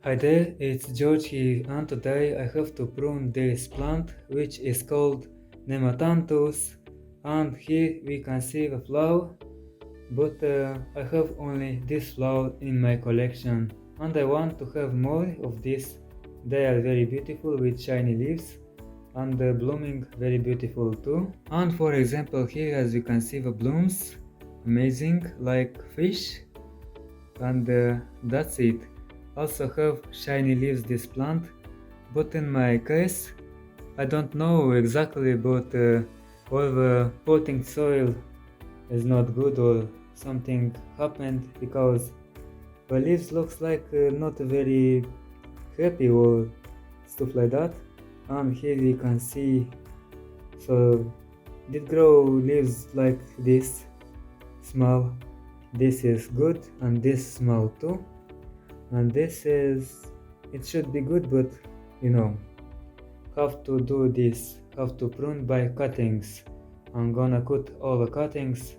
Hi there, it's George here, and today I have to prune this plant which is called Nematanthus, and here we can see the flower, but I have only this flower in my collection and I want to have more of this. They are very beautiful with shiny leaves and blooming very beautiful too. And for example here, as you can see, the blooms amazing like fish, and that's it. Also have shiny leaves this plant, but in my case I don't know exactly, but or the potting soil is not good or something happened, because the leaves looks like not very happy or stuff like that. And here you can see, so did grow leaves like this small. This is good and this small too, and this is, it should be good, but you know, have to do this, have to prune by cuttings. I'm gonna cut all the cuttings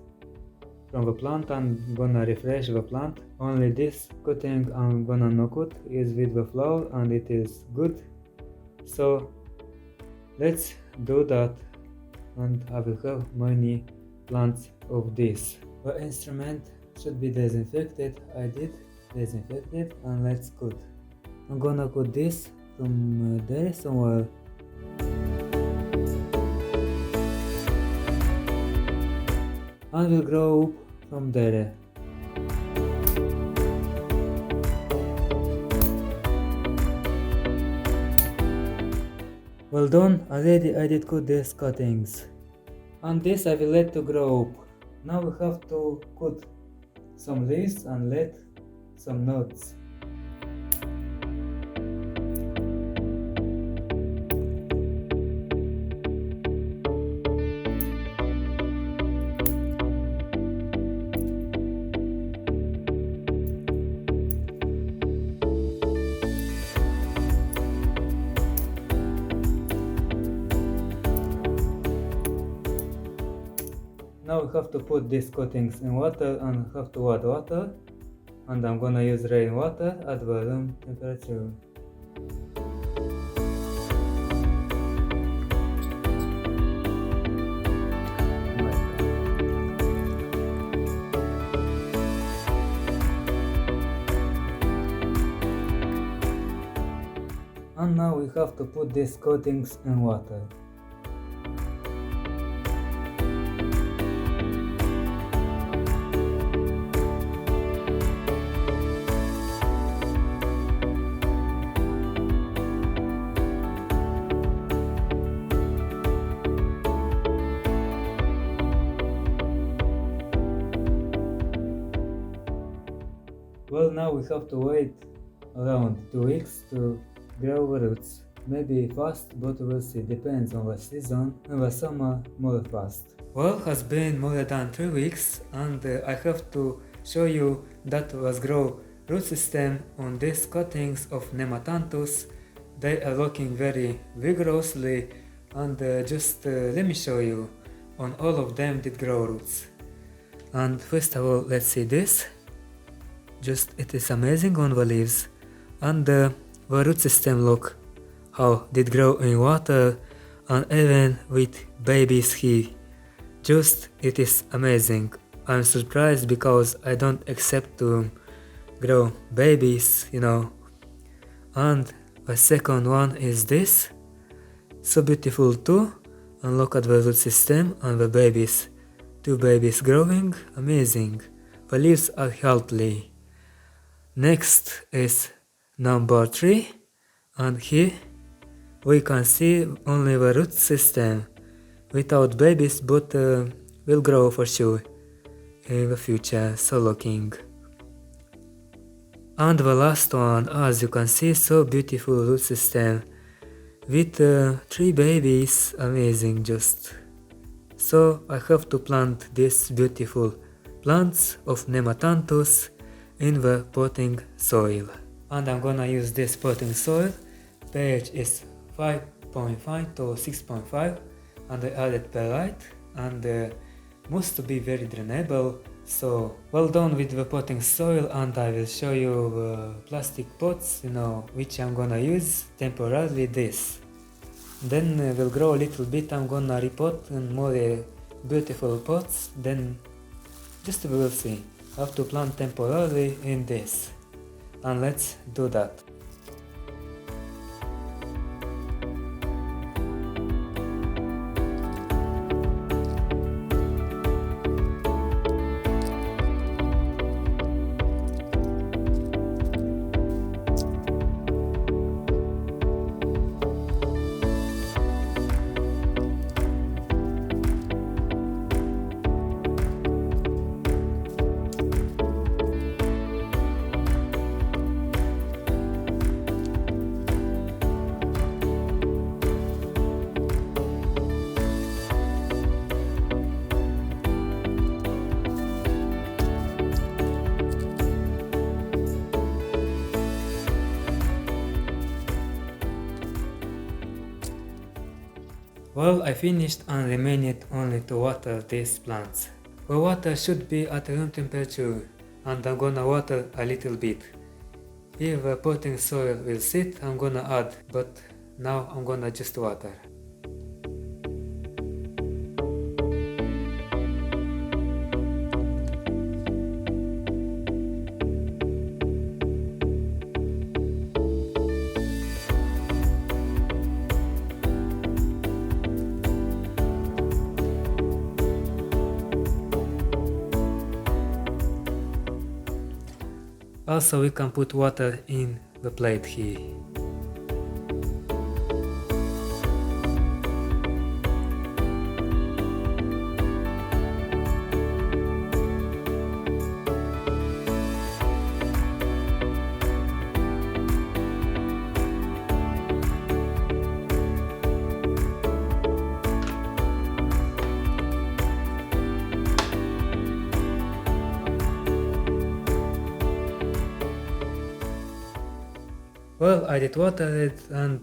from the plant and gonna refresh the plant. Only this cutting I'm gonna not cut is with the flower and it is good, so let's do that, and I will have many plants of this. The instrument should be disinfected. I did disinfect it, and let's cut. I'm gonna cut this from there somewhere. And will grow up from there. Well done, already I did cut these cuttings. And this I will let to grow up. Now we have to cut some leaves and let some nuts. Now we have to put these cuttings in water and have to add water, and I'm gonna use rainwater at the room temperature. And now we have to put these coatings in water. Well, now we have to wait around 2 weeks to grow roots. Maybe fast, but we'll see, depends on the season. In the summer, more fast. Well, has been more than 3 weeks, and I have to show you that was grow root system on these cuttings of Nematanthus. They are looking very vigorously, and just let me show you. On all of them did grow roots. And first of all, let's see this. Just it is amazing on the leaves, and the root system, look how did grow in water and even with babies here. Just it is amazing. I'm surprised because I don't accept to grow babies, you know. And the second one is this, so beautiful too, and look at the root system and the babies, 2 babies growing, amazing. The leaves are healthy. Next is number 3, and here we can see only the root system without babies, but will grow for sure in the future, so looking. And the last one, as you can see, so beautiful root system with 3 babies, amazing just. So I have to plant these beautiful plants of Nematanthus in the potting soil. And I'm gonna use this potting soil. pH is 5.5 to 6.5, and I added perlite, and must be very drainable, So, well done with the potting soil, and I will show you the plastic pots, which I'm gonna use temporarily this. Then will grow a little bit, I'm gonna repot in more beautiful pots, then just we will see how to plant temporarily in this. And let's do that. Well, I finished and remained only to water these plants. The water should be at room temperature, and I'm gonna water a little bit. If the potting soil will sit, I'm gonna add, but now I'm gonna just water. Also, we can put water in the plate here. Well, I did water it, and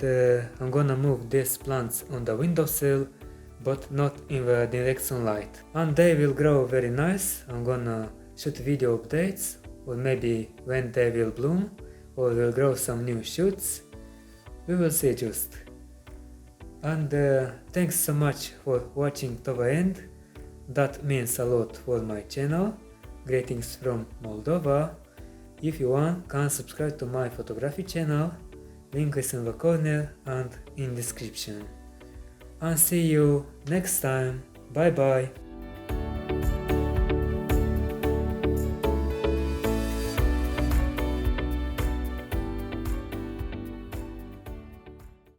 I'm gonna move these plants on the windowsill, but not in the direct sunlight. And they will grow very nice. I'm gonna shoot video updates, or maybe when they will bloom, or will grow some new shoots. We will see just. And thanks so much for watching to the end. That means a lot for my channel. Greetings from Moldova. If you want, can subscribe to my photography channel, link is in the corner and in description. And see you next time, bye bye!